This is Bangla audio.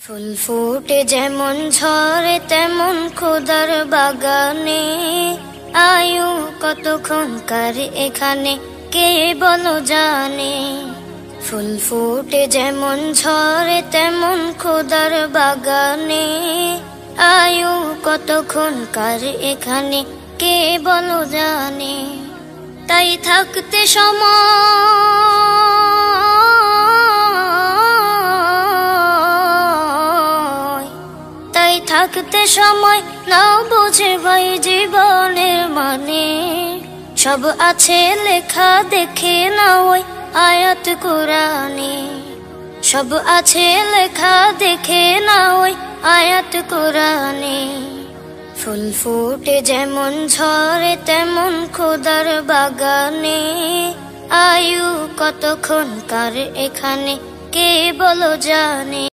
ফুল ফুটে যেমন ঝরে তেমন খোদার বাগানে, আয়ু কতক্ষণকার এখানে কে বলো জানে। ফুল ফুটে যেমন ঝরে তেমন খোদার বাগানে, আয়ু কতক্ষণকার এখানে কে বলো জানে। তাই থাকতে থাকতে সময় নাও বুঝে ভাই জীবনের মানে। সব আছে লেখা দেখে নাও ওই আয়াত কোরআনে, সব আছে লেখা দেখে নাও ওই আয়াত কোরআনে। ফুল ফুটে যেমন ঝরে তেমন খোদার বাগানে, আয়ু কতক্ষণকার এখানে কে বলো জানে।